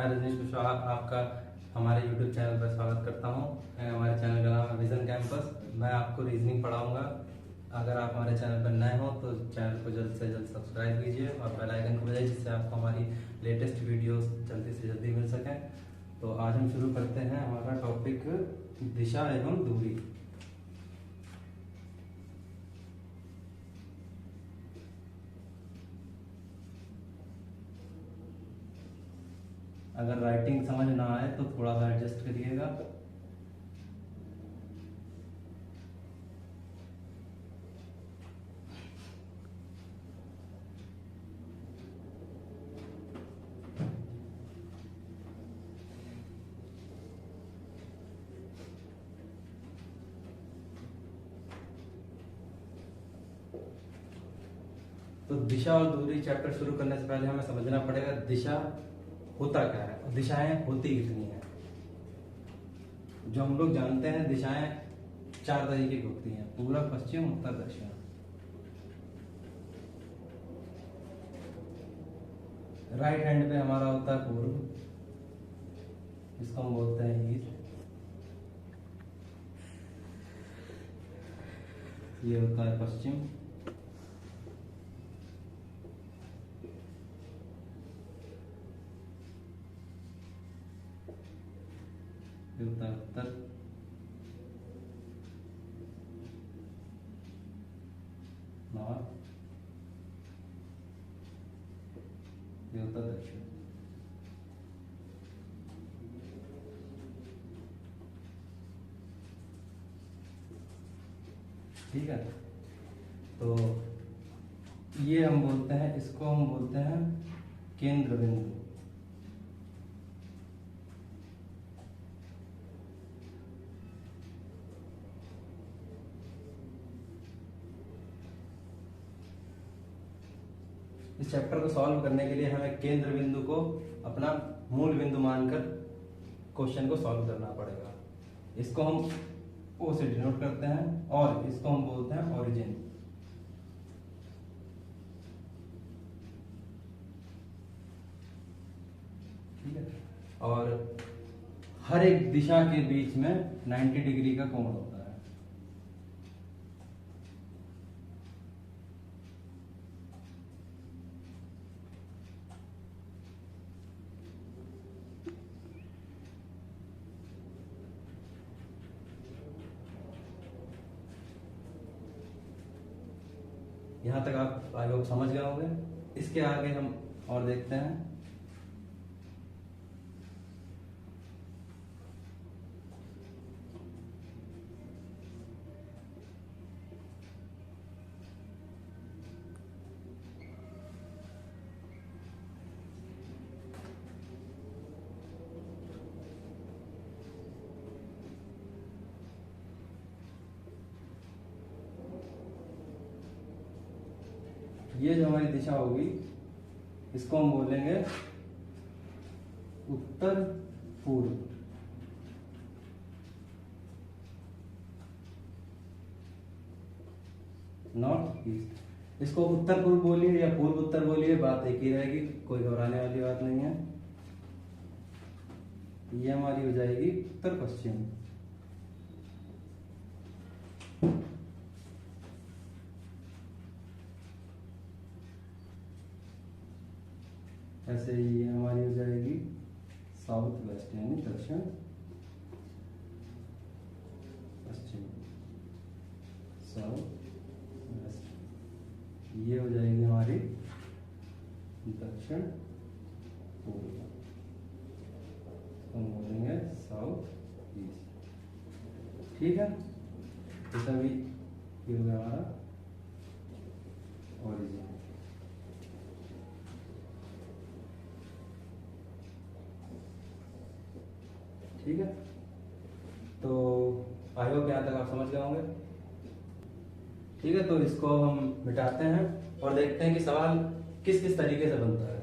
मैं रजनीश कुशवाहा आपका हमारे YouTube चैनल पर स्वागत करता हूं। हमारे चैनल का नाम है विजन कैंपस। मैं आपको रीजनिंग पढ़ाऊंगा। अगर आप हमारे चैनल पर नए हो तो चैनल को जल्द से जल्द सब्सक्राइब कीजिए और बेल आइकन को बजाइए, जिससे आपको हमारी लेटेस्ट वीडियोस जल्दी से जल्दी मिल सकें। तो आज हम शुरू करते हैं हमारा टॉपिक दिशा एवं दूरी। अगर राइटिंग समझ ना आए तो थोड़ा सा एडजस्ट करिएगा। तो दिशा और दूरी चैप्टर शुरू करने से पहले हमें समझना पड़ेगा दिशा होता क्या है और दिशाएं होती कितनी हैं। जो हम लोग जानते हैं दिशाएं 4 तरीके की होती हैं: पूर्व, पश्चिम, उत्तर, दक्षिण। राइट हैंड पे हमारा होता है पूर्व, इसको हम बोलते हैं ईस्ट। ये होता है पश्चिम। ये होता है उत्तर। नॉर्थ। ये होता है दक्षिण। ठीक है, तो ये हम बोलते हैं, इसको हम बोलते हैं केंद्र बिंदु। इस चैप्टर को सॉल्व करने के लिए हमें केंद्र बिंदु को अपना मूल बिंदु मानकर क्वेश्चन को सॉल्व करना पड़ेगा। इसको हम ओ से डिनोट करते हैं और इसको हम बोलते हैं ओरिजिन। ठीक है, और हर एक दिशा के बीच में 90 डिग्री का कोण होता है। यहाँ तक आप आई होप समझ गए होंगे। इसके आगे हम और देखते हैं। ये जो हमारी दिशा होगी इसको हम बोलेंगे उत्तर पूर्व। North east. इसको उत्तर पूर्व बोलिए या पूर्व उत्तर बोलिए, बात एक ही रहेगी, कोई घबराने वाली बात नहीं है। ये हमारी हो जाएगी उत्तर पश्चिम। ऐसे ही ये हमारी हो जाएगी साउथ वेस्ट, यानी दक्षिण पश्चिम, साउथ वेस्ट। ये हो जाएगी हमारी दक्षिण पूर्व, हम बोलेंगे साउथ ईस्ट। ठीक है, तो सभी ये हो गया हमारा ओरिजिन। ठीक है, तो आई होप यहाँ तक आप समझ गए होंगे। ठीक है, तो इसको हम मिटाते हैं और देखते हैं कि सवाल किस किस तरीके से बनता है।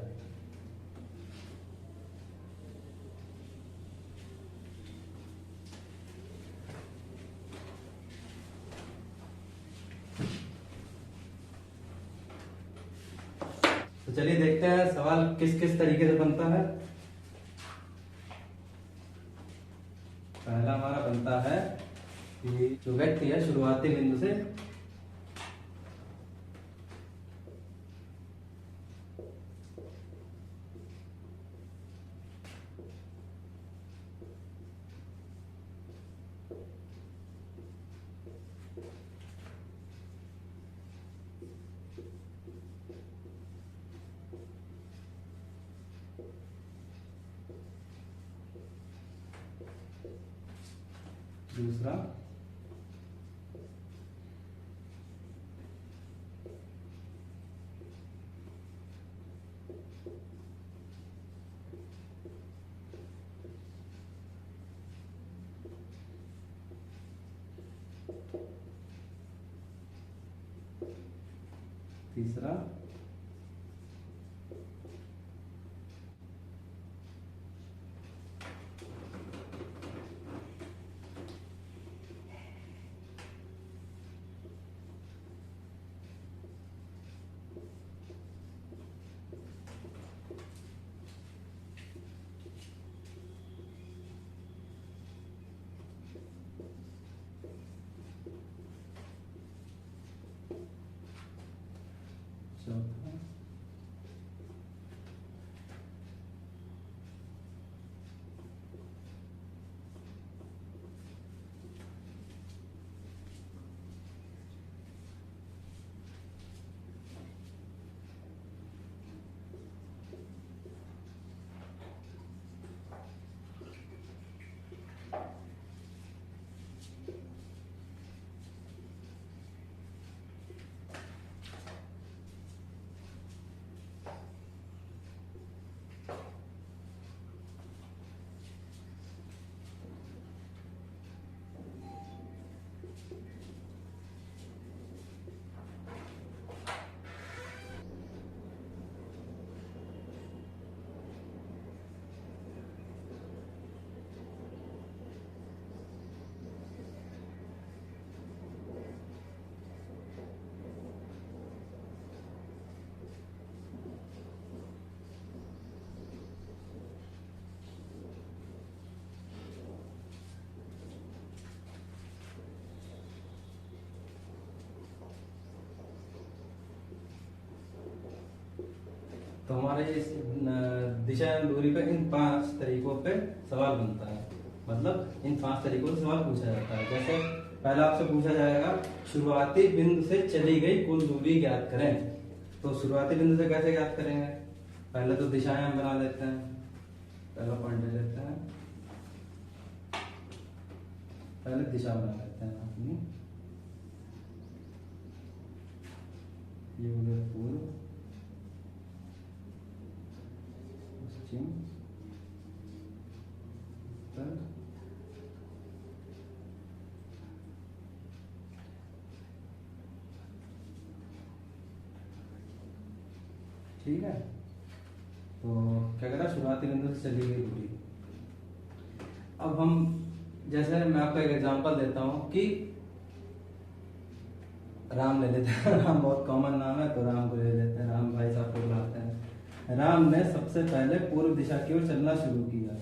तो चलिए देखते हैं सवाल किस किस तरीके से बनता है। पहला हमारा बनता है कि जो व्यक्ति है शुरुआती बिंदु से दूसरा तीसरा चौथा तो हमारे इस दिशा एवं दूरी पे इन 5 तरीकों पे सवाल बनता है। मतलब इन 5 तरीकों से सवाल पूछा जाता है। जैसे पहला आपसे पूछा जाएगा शुरुआती बिंदु से चली गई कुल दूरी ज्ञात करें। तो शुरुआती बिंदु से कैसे ज्ञात करेंगे? पहले तो दिशाएं हम बना लेते हैं। पहला पॉइंट ले लेते हैं, पहले दिशा बना लेते हैं अपनी। ये हो गया पूर्व, पश्चिम, उत्तर, ठीक है। तो क्या करा, शुरुआती बिंदु से चली गई दूरी। अब हम जैसे मैं आपको एक एग्जांपल देता हूं कि राम ले लेते हैं। राम बहुत कॉमन नाम है तो राम को ले लेते हैं। राम भाई साहब को बुलाते हैं। राम ने सबसे पहले पूर्व दिशा की ओर चलना शुरू किया।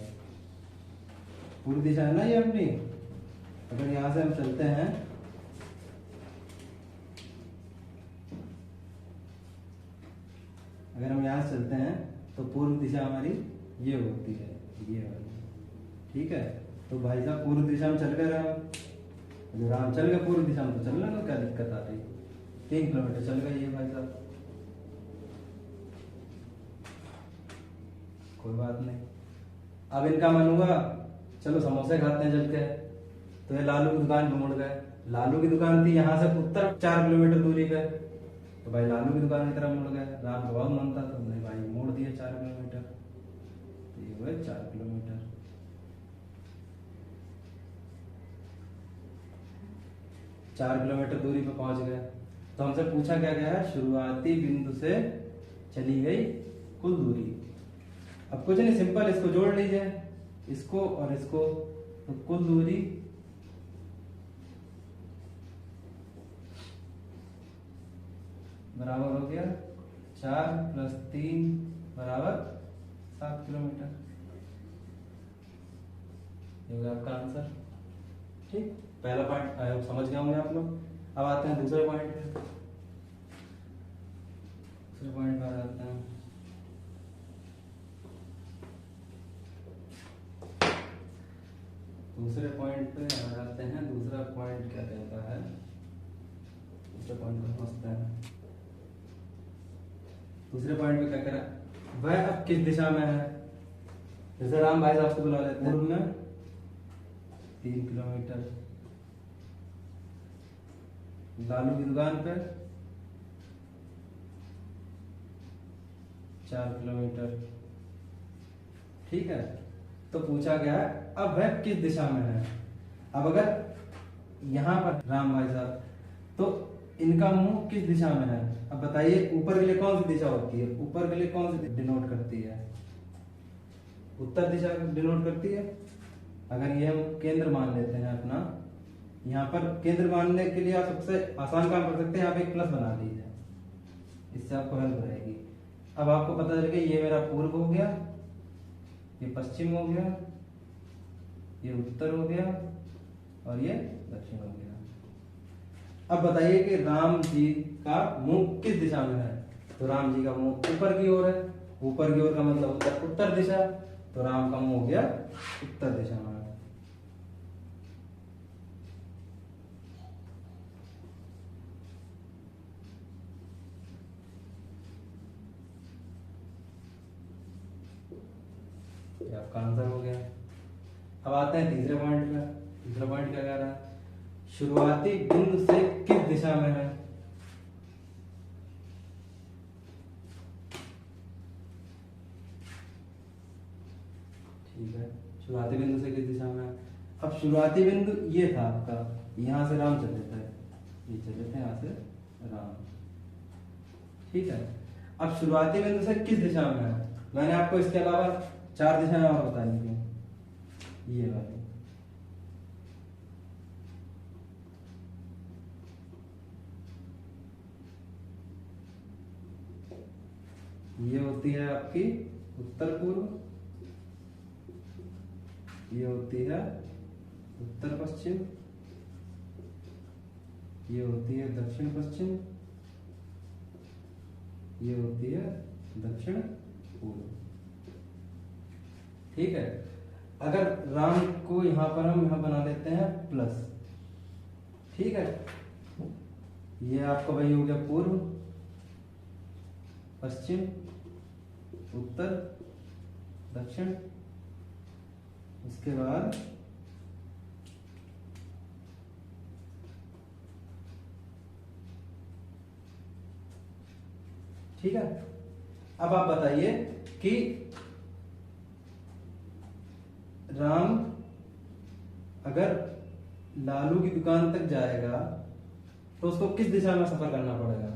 पूर्व दिशा है ना ये अपनी। अगर यहां से हम चलते हैं, अगर हम यहां से चलते हैं तो पूर्व दिशा हमारी ये होती है, ये वाली, ठीक है। तो भाई साहब पूर्व दिशा में चल गए राम। जो राम चल गए पूर्व दिशा में तो चलना ना, क्या दिक्कत आ रही है। 3 किलोमीटर चल गए ये भाई साहब, कोई बात नहीं। अब इनका मन हुआ चलो समोसे खाते हैं चल के, तो ये लालू की दुकान पे मुड़ गए। लालू की दुकान थी यहाँ से उत्तर 4 किलोमीटर दूरी पे, तो भाई लालू की दुकान की तरफ मुड़ गए। राम का बहुत मन था तो नहीं भाई मोड़ दिए 4 किलोमीटर, तो ये हुए 4 किलोमीटर। चार किलोमीटर दूरी पे पहुंच गए। तो हमसे पूछा क्या गया है, शुरुआती बिंदु से चली गई कुल दूरी। अब कुछ नहीं, सिंपल इसको जोड़ लीजिए, इसको और इसको, तो कुल दूरी बराबर हो गया 4 + 3 = 7 किलोमीटर। ये हो गया आपका आंसर। ठीक, पहला पॉइंट आई होप समझ गए होंगे आप लोग। अब आते हैं दूसरे पॉइंट पे। दूसरे पॉइंट पे आ जाते हैं। दूसरे पॉइंट पे आ जाते हैं। दूसरा पॉइंट क्या कहता है? दूसरे पॉइंट पे समझते हैं। दूसरे पॉइंट पे क्या कह रहा है? वह अब किस दिशा में है? जैसे राम भाई साहब को बुला लेते हैं। पूर्व में 3 किलोमीटर, लालू की दुकान पे 4 किलोमीटर। ठीक है, तो पूछा गया है अब वह किस दिशा में है। अब अगर यहाँ पर राम भाई साहब, तो इनका मुंह किस दिशा में है? अब बताइए, ऊपर के लिए कौन सी दिशा होती है? ऊपर के लिए कौन सी डिनोट करती है? उत्तर दिशा डिनोट करती है। अगर ये हम केंद्र मान लेते हैं अपना, यहाँ पर केंद्र मानने के लिए आप सबसे आसान काम कर सकते हैं, यहाँ पे एक प्लस बना लीजिए, इससे आपको हेल्प रहेगी। अब आपको पता चल गया ये मेरा पूर्व हो गया, ये पश्चिम हो गया, ये उत्तर हो गया और ये दक्षिण हो गया। अब बताइए कि राम जी का मुंह किस दिशा में है? तो राम जी का मुंह ऊपर की ओर है। ऊपर की ओर का मतलब उत्तर दिशा, तो राम का मुंह हो गया उत्तर दिशा में। ये आपका आंसर हो गया। अब आते हैं तीसरे पॉइंट पे। तीसरा पॉइंट क्या कह रहा है? शुरुआती बिंदु से किस दिशा में है? ठीक है, शुरुआती बिंदु से किस दिशा में है? अब शुरुआती बिंदु ये था आपका, यहां से राम चले थे, ये चले थे यहां से राम। ठीक है, अब शुरुआती बिंदु से किस दिशा में है? मैंने आपको इसके अलावा 4 दिशाएं और बताई थी, ये वाली। ये होती है आपकी उत्तर पूर्व, ये होती है उत्तर पश्चिम, ये होती है दक्षिण पश्चिम, ये होती है दक्षिण पूर्व। ठीक है, अगर राम को यहां पर हम यहां बना लेते हैं प्लस। ठीक है, ये आपका वही हो गया पूर्व, पश्चिम, उत्तर, दक्षिण। उसके बाद ठीक है, अब आप बताइए कि राम अगर लालू की दुकान तक जाएगा तो उसको किस दिशा में सफर करना पड़ेगा?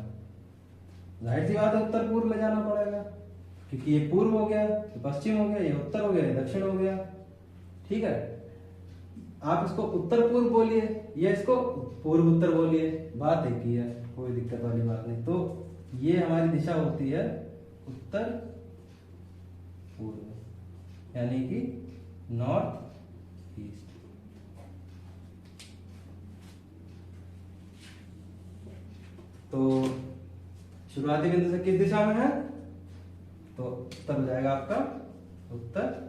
जाहिर सी बात है उत्तर पूर्व में जाना पड़ेगा, क्योंकि ये पूर्व हो गया, ये पश्चिम हो गया, ये उत्तर हो गया, ये दक्षिण हो गया। ठीक है, आप इसको उत्तर पूर्व बोलिए या इसको पूर्व उत्तर बोलिए, बात एक ही है, कोई दिक्कत वाली बात नहीं। तो ये हमारी दिशा होती है उत्तर पूर्व, यानी कि नॉर्थ ईस्ट। तो शुरुआती बिंदु से किस दिशा में है? तो उत्तर हो जाएगा आपका उत्तर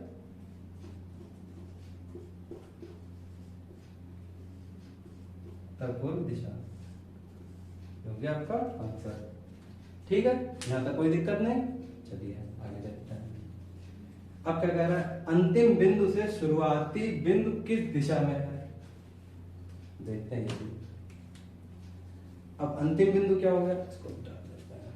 उत्तर पूर्व दिशा, हो गया आपका आंसर। ठीक है, यहां तक कोई दिक्कत नहीं। चलिए आगे देखते हैं। अब क्या कह रहा है? अंतिम बिंदु से शुरुआती बिंदु किस दिशा में है? देखते हैं ये। अब अंतिम बिंदु क्या हो गया? इसको डाल देते हैं।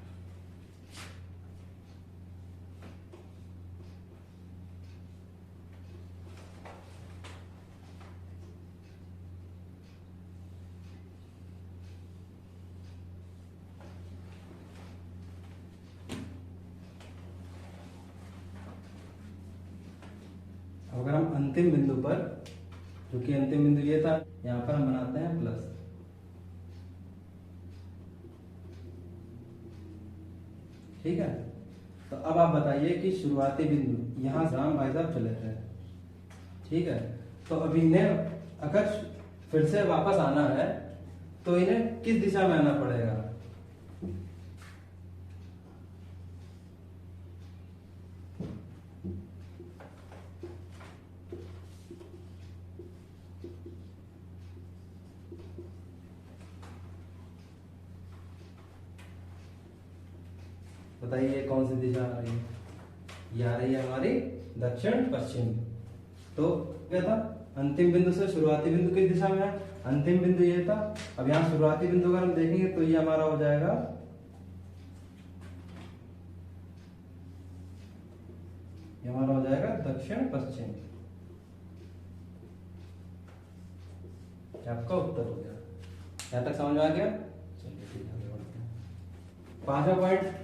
अगर हम अंतिम बिंदु पर, क्योंकि अंतिम बिंदु ये था, यहां पर हम बनाते हैं प्लस। ठीक है, तो अब आप बताइए कि शुरुआती बिंदु यहां राम भाई साहब चले थे। ठीक है, तो अभी इन्हें अगर फिर से वापस आना है तो इन्हें किस दिशा में आना पड़ेगा? बताइए कौन सी दिशा आ रही है? ये आ रही है हमारी दक्षिण पश्चिम। तो क्या था, अंतिम बिंदु से शुरुआती बिंदु किस दिशा में है? अंतिम बिंदु ये था। अब यहाँ शुरुआती बिंदु अगर हम देखेंगे तो ये हमारा हो जाएगा, ये हमारा हो जाएगा दक्षिण पश्चिम। आपका उत्तर हो गया। यहां तक समझ में आ गया? चलिए ठीक है, आगे बढ़ते हैं। 5वां पॉइंट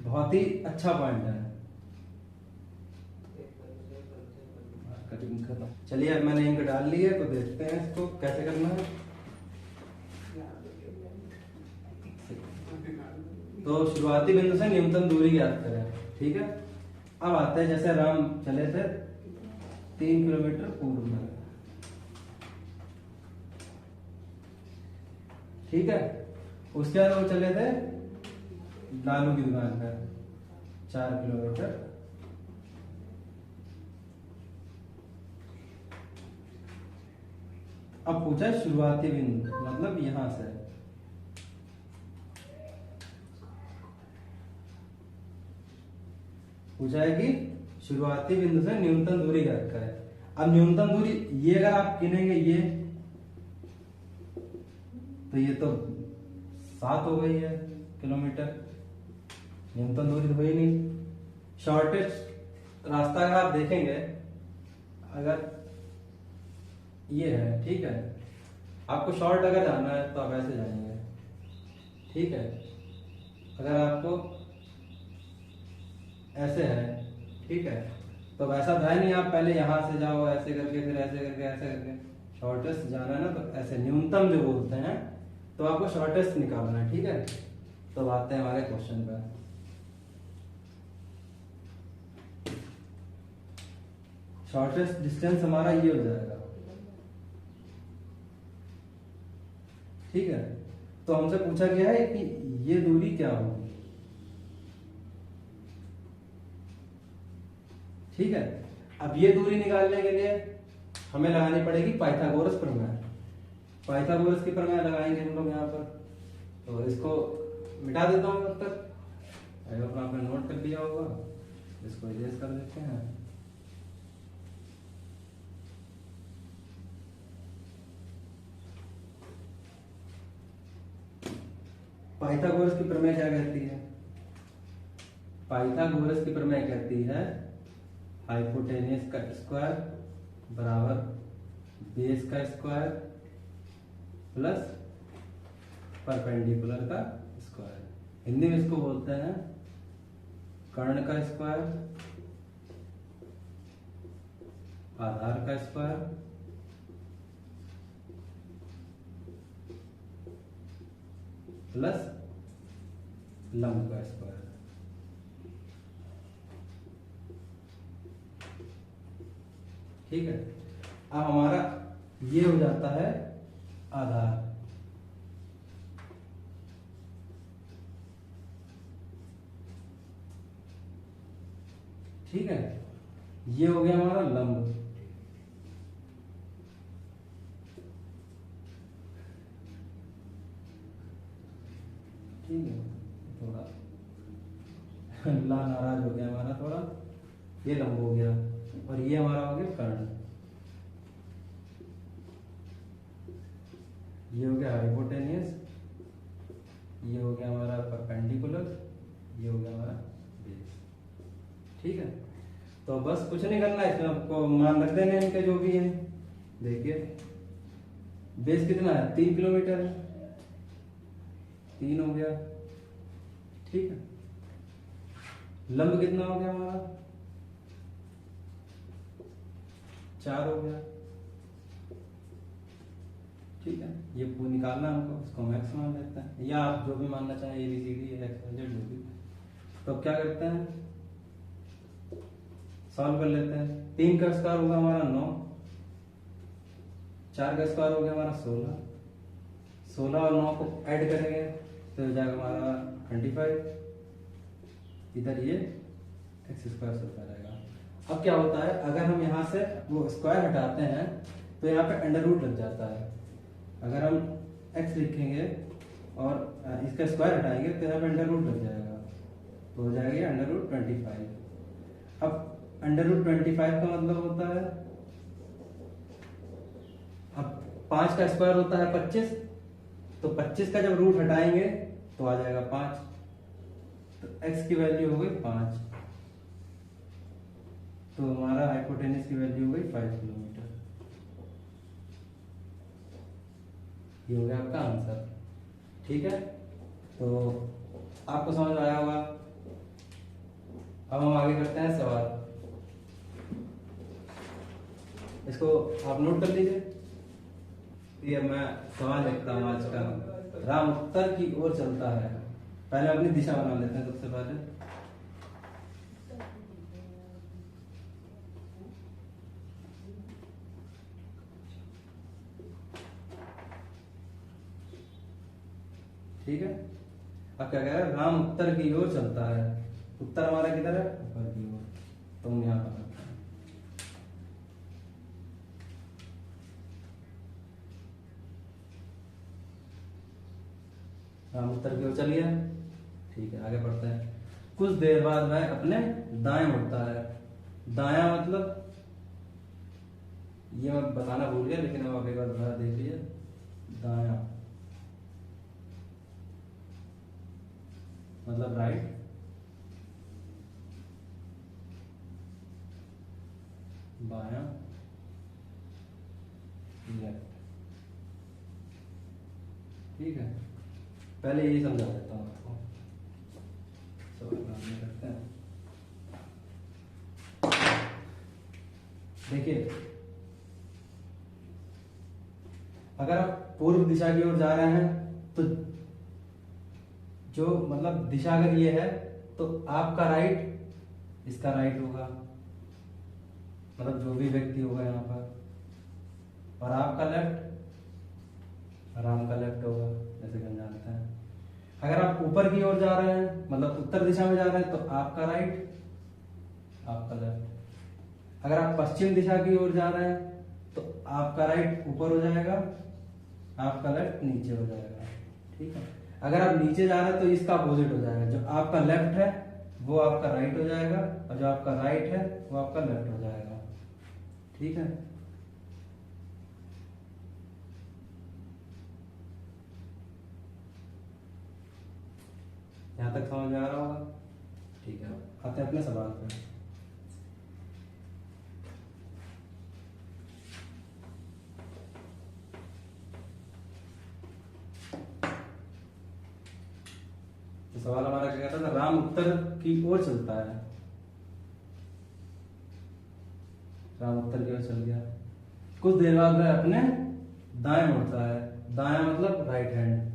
बहुत ही अच्छा पॉइंट है। चलिए अब मैंने इंक डाल ली है तो देखते हैं इसको कैसे करना है। तो शुरुआती बिंदु से न्यूनतम दूरी ज्ञात करें, ठीक है। अब आते हैं, जैसे राम चले थे 3 किलोमीटर पूर्व में, ठीक है। उसके बाद वो चले थे लालू की दुकान पर 4 किलोमीटर। अब पूछा शुरुआती बिंदु, मतलब यहां से पूछा है कि शुरुआती बिंदु से न्यूनतम दूरी ज्ञात करें। अब न्यूनतम दूरी ये अगर आप गिनेंगे ये, तो ये तो 7 हो गई है किलोमीटर, न्यूनतम दूरी तो हुई नहीं। शॉर्टेस्ट रास्ता अगर आप देखेंगे, अगर ये है, ठीक है, आपको शॉर्ट अगर जाना है तो आप ऐसे जाएंगे, ठीक है। अगर आपको ऐसे है, ठीक है, तो वैसा है नहीं आप पहले यहां से जाओ ऐसे करके, फिर ऐसे करके, ऐसे करके। शॉर्टेस्ट जाना है ना, तो ऐसे न्यूनतम जो बोलते हैं, तो आपको शॉर्टेस्ट निकालना है, ठीक है। तो आते हैं हमारे क्वेश्चन पे। शॉर्टेस्ट डिस्टेंस हमारा ये हो जाएगा, ठीक है। तो हमसे पूछा गया है कि ये दूरी क्या होगी, ठीक है। अब ये दूरी निकालने के लिए हमें लगानी पड़ेगी पाइथागोरस प्रमेय। पाइथागोरस की प्रमेय लगाएंगे हम लोग यहाँ पर। तो इसको मिटा देता हूँ तब तक। आई होप आपने नोट कर लिया होगा, इसको इरेज कर देते हैं। पाइथागोरस की प्रमेय क्या कहती है? पाइथागोरस की प्रमेय कहती है हाइपोटेनियस का स्क्वायर बराबर बेस का स्क्वायर प्लस परपेंडिकुलर का स्क्वायर। हिंदी में इसको बोलते हैं कर्ण का स्क्वायर, आधार का स्क्वायर प्लस लंब का स्क्वायर। ठीक है। अब हमारा ये हो जाता है आधार, ठीक है। ये हो गया हमारा लंब, ठीक है। थोड़ा ला नाराज हो गया हमारा थोड़ा, ये लंब हो गया और ये हमारा हो गया कर्ण। ये हो गया हाइपोटेनियस, ये हो गया हमारा परपेंडिकुलर, ये हो गया हमारा बेस, ठीक है। तो बस कुछ नहीं करना है, इसमें आपको मान रख देने इनके जो भी है। देखिए बेस कितना है, 3 किलोमीटर है, 3 हो गया, ठीक है। लंब कितना हो गया हमारा, 4 हो गया, ठीक है। ये पूरा निकालना हमको, इसको मैक्स मान लेते हैं, या आप जो भी मानना चाहें, ABCD एक्स वाई जेड जो भी। तो अब क्या करते हैं, सॉल्व कर लेते हैं। 3 का स्क्वायर होगा हमारा 9, 4 का स्क्वायर हो गया हमारा 16, 16 और 9 को ऐड करेंगे तो हो जाएगा हमारा 25, इधर ये एक्स स्क्वायर से होता रहेगा। अब क्या होता है, अगर हम यहाँ से वो स्क्वायर हटाते हैं तो यहाँ पे अंडर रूट लग जाता है। अगर हम एक्स लिखेंगे और इसका स्क्वायर हटाएंगे तो यहाँ पे अंडर रूट लग जाएगा, तो हो जाएगा अंडर रूट 25। अब अंडर रूट 25 का मतलब होता है, अब 5 का स्क्वायर होता है 25, तो 25 का जब रूट हटाएंगे तो आ जाएगा 5, तो x की वैल्यू हो गई 5, तो हमारा हाइपोटेनस की वैल्यू हो गई 5 किलोमीटर। ये हो गया आपका आंसर। ठीक है, तो आपको समझ में आया होगा। अब हम आगे करते हैं सवाल, इसको आप नोट कर लीजिए। ये मैं सवाल लिखता हूँ आज का। राम उत्तर की ओर चलता है, पहले अपनी दिशा बना लेते हैं सबसे पहले। ठीक है, अब क्या कह रहा है, राम उत्तर की ओर चलता है। उत्तर हमारा किधर है, ऊपर की ओर, तो हम यहाँ पर रखते हैं। राम उत्तर की ओर चल गया। ठीक है, आगे बढ़ते हैं। कुछ देर बाद वह अपने दाएं मुड़ता है। दाया मतलब, ये मैं बताना भूल गया, लेकिन अब आप एक बार दोबारा देख लीजिए। दाया मतलब राइट, बाया लेफ्ट। ठीक है, पहले यही समझा देता हूँ आपको, सवाल करते हैं। देखिए, अगर आप पूर्व दिशा की ओर जा रहे हैं तो जो मतलब दिशा अगर ये है तो आपका राइट इसका राइट होगा, मतलब जो भी व्यक्ति होगा यहाँ पर, और आपका लेफ्ट राम का लेफ्ट होगा, जैसे कि हम जानते हैं। अगर आप ऊपर की ओर जा रहे हैं, मतलब उत्तर दिशा में जा रहे हैं, तो आपका राइट आपका लेफ्ट। अगर आप पश्चिम दिशा की ओर जा रहे हैं तो आपका राइट ऊपर हो जाएगा, आपका लेफ्ट नीचे हो जाएगा। ठीक है, अगर आप नीचे जा रहे हैं तो इसका अपोजिट हो जाएगा, जो आपका लेफ्ट है वो आपका राइट हो जाएगा, और जो आपका राइट है वो आपका लेफ्ट हो जाएगा। ठीक है, यहां तक समझ में आ रहा होगा। ठीक है, आते हैं अपने सवाल पे। तो सवाल हमारा क्या कहता था, राम उत्तर की ओर चलता है। राम उत्तर की ओर चल गया। कुछ देर बाद वह अपने दाएं मुड़ता है। दाया मतलब राइट हैंड,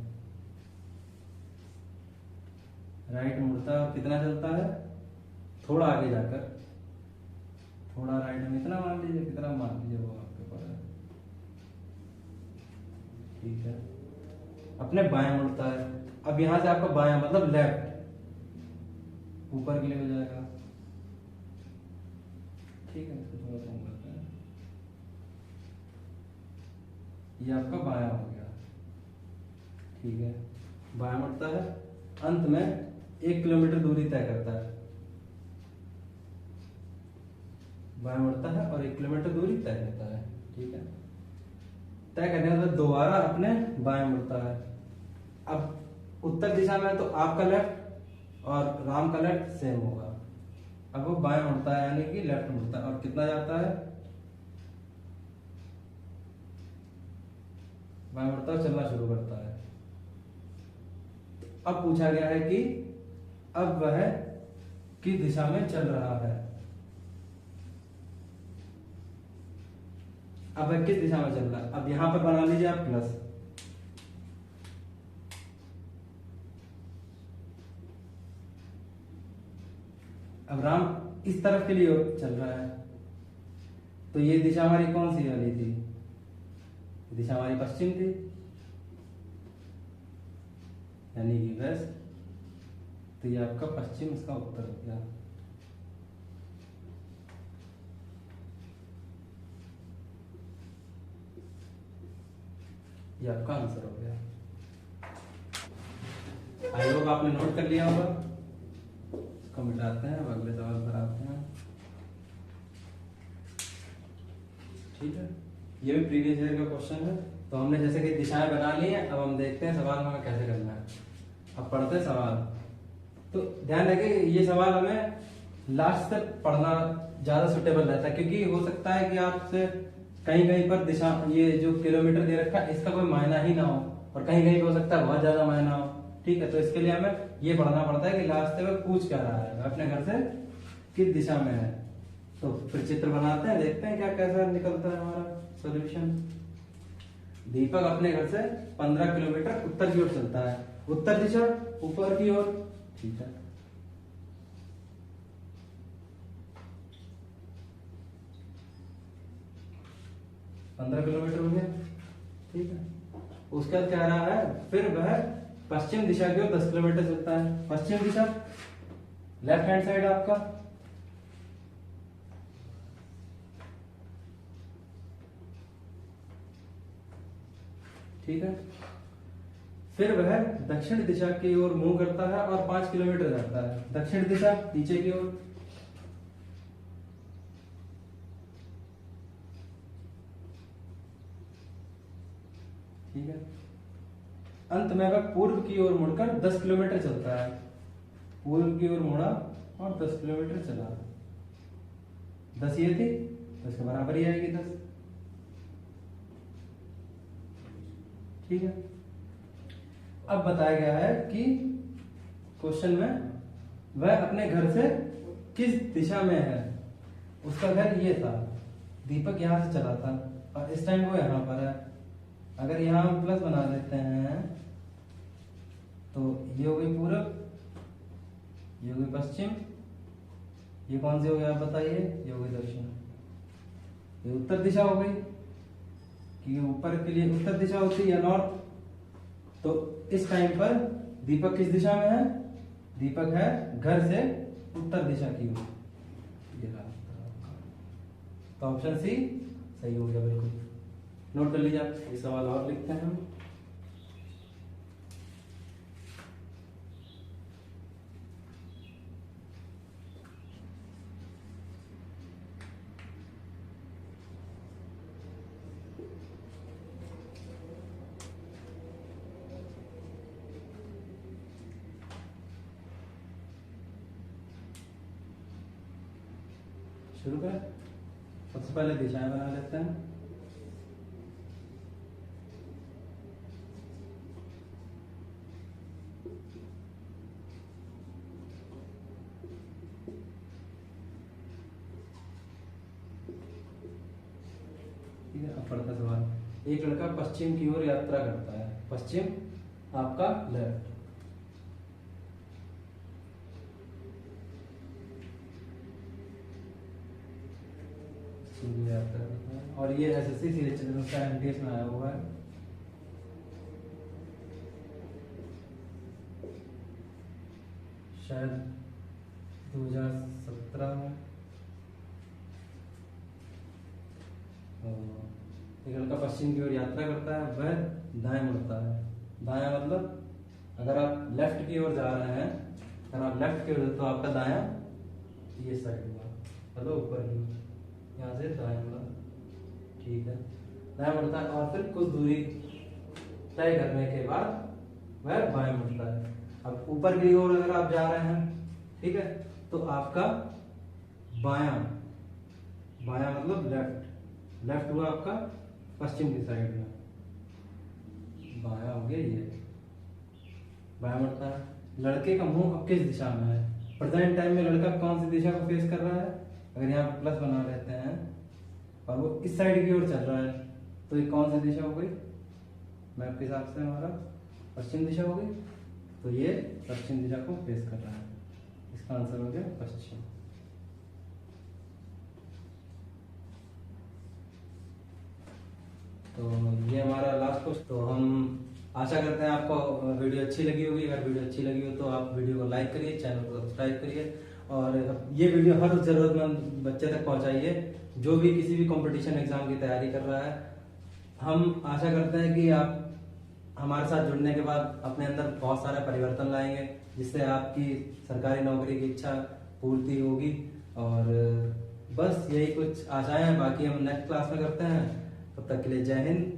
राइट मुड़ता है। और कितना चलता है, थोड़ा आगे जाकर, थोड़ा राइट में इतना मान लीजिए, कितना मान लीजिए वो आपके ऊपर है। ठीक है, अपने बाएं मुड़ता है। अब यहां से आपका बायां मतलब लेफ्ट ऊपर के लिए हो जाएगा। ठीक है, इसको थोड़ा कम करते हैं। ये आपका बायां हो गया। ठीक है, बायां मुड़ता है, अंत में 1 किलोमीटर दूरी तय करता है। बायां मुड़ता है और 1 किलोमीटर दूरी तय करता है। ठीक है, तय करने के बाद दोबारा अपने बाएं मुड़ता है। अब उत्तर दिशा में है तो आपका लेफ्ट और राम का लेफ्ट सेम होगा। अब वो बाएं मुड़ता है, यानी कि लेफ्ट मुड़ता है, और कितना जाता है, बाएं मुड़ता है, चलना शुरू करता है। अब पूछा गया है कि अब वह किस दिशा में चल रहा है। अब वह किस दिशा में चल रहा है, अब यहां पर बना लीजिए आप प्लस। अब राम इस तरफ के लिए चल रहा है, तो ये दिशा हमारी कौन सी वाली थी, दिशा हमारी पश्चिम थी, यानी कि वेस्ट, तो ये आपका पश्चिम, इसका उत्तर हो गया। ये आपका आंसर हो गया। आई होप आपने नोट कर लिया होगा। इसको मिटाते हैं, अब अगले सवाल पर आते हैं। ठीक है, ये भी प्रीवियस ईयर का क्वेश्चन है। तो हमने जैसे कि दिशाएं बना ली हैं, अब हम देखते हैं सवाल हमें कैसे करना है। अब पढ़ते हैं सवाल। तो ध्यान रखिए, ये सवाल हमें लास्ट तक पढ़ना ज्यादा सुटेबल रहता है, क्योंकि हो सकता है कि आपसे कहीं कहीं पर दिशा, ये जो किलोमीटर दे रखा है इसका कोई मायना ही ना हो, और कहीं कहीं पे हो सकता है बहुत ज्यादा मायना हो। ठीक है, तो इसके लिए हमें ये पढ़ना पड़ता है कि लास्ट तक पूछ क्या रहा है, अपने घर से किस दिशा में है। तो फिर चित्र बनाते हैं, देखते हैं क्या कैसा निकलता है हमारा सॉल्यूशन। दीपक अपने घर से 15 किलोमीटर उत्तर की ओर चलता है। उत्तर दिशा ऊपर की ओर। ठीक है, पंद्रह किलोमीटर हो गया। ठीक है, उसके बाद क्या रहा है, फिर वह पश्चिम दिशा की ओर 10 किलोमीटर चलता है। पश्चिम दिशा लेफ्ट हैंड साइड आपका। ठीक है, फिर वह दक्षिण दिशा की ओर मूव करता है और 5 किलोमीटर जाता है। दक्षिण दिशा नीचे की ओर। ठीक है, अंत में वह पूर्व की ओर मुड़कर 10 किलोमीटर चलता है। पूर्व की ओर मुड़ा और 10 किलोमीटर चला। 10 ये थी तो इसके बराबर ही आएगी 10। ठीक है, अब बताया गया है कि क्वेश्चन में वह अपने घर से किस दिशा में है। उसका घर ये था, दीपक यहां से चला था और इस टाइम वो यहां पर है। अगर यहां हम प्लस बना देते हैं तो ये हो गई पूरब, ये हो गई पश्चिम, ये कौन सी हो गई आप बताइए, ये हो गई दक्षिण। ये उत्तर दिशा हो गई, कि ऊपर के लिए उत्तर दिशा होती है या नॉर्थ। तो इस टाइम पर दीपक किस दिशा में है, दीपक है घर से उत्तर दिशा की ओर। ये रहा, तो ऑप्शन सी सही हो गया बिल्कुल। नोट कर लीजिए आप, ये सवाल और लिखते हैं हम। शुरू करें। सबसे पहले दिशाएं बना लेते हैं। ठीक है, अब पढ़ता सवाल। एक लड़का पश्चिम की ओर यात्रा करता है। पश्चिम आपका लेफ्ट। यात्रा करता है, और ये एसएससी सिलेक्शन का एमटीएस में आया हुआ है। शायद 2017 में। एक लड़का पश्चिम की ओर यात्रा करता है, वह दाएं मुड़ता है। दायां मतलब अगर आप लेफ्ट की ओर जा रहे हैं, अगर आप लेफ्ट की ओर तो आपका दायां ये साइड हुआ, मतलब ऊपर की ओर, यहाँ से दाएं मुड़ा। ठीक है, दाएं मुड़ता है और फिर कुछ दूरी तय करने के बाद वह बाएं मुड़ता है। अब ऊपर की ओर अगर आप जा रहे हैं, ठीक है, तो आपका बायां, बायां मतलब लेफ्ट, लेफ्ट हुआ आपका पश्चिम की साइड में, बायां हो गया ये, बायां मुड़ता है। लड़के का मुंह अब किस दिशा में है, प्रेजेंट टाइम में लड़का कौन सी दिशा को फेस कर रहा है। अगर यहाँ पे प्लस बना लेते हैं और वो इस साइड की ओर चल रहा है, तो ये कौन सी दिशा हो गई, मैप के हिसाब से हमारा पश्चिम दिशा हो गई। तो ये पश्चिम दिशा को फेस कर रहा है, इसका आंसर हो गया पश्चिम। तो ये हमारा लास्ट पोस्ट। तो हम आशा करते हैं आपको वीडियो अच्छी लगी होगी। अगर वीडियो अच्छी लगी हो तो आप वीडियो को लाइक करिए, चैनल को सब्सक्राइब करिए और ये वीडियो हर जरूरतमंद बच्चे तक पहुंचाइए जो भी किसी भी कंपटीशन एग्जाम की तैयारी कर रहा है। हम आशा करते हैं कि आप हमारे साथ जुड़ने के बाद अपने अंदर बहुत सारे परिवर्तन लाएंगे जिससे आपकी सरकारी नौकरी की इच्छा पूर्ति होगी। और बस यही कुछ आशाएं हैं, बाकी हम नेक्स्ट क्लास में करते हैं। तब तक के लिए जय हिंद,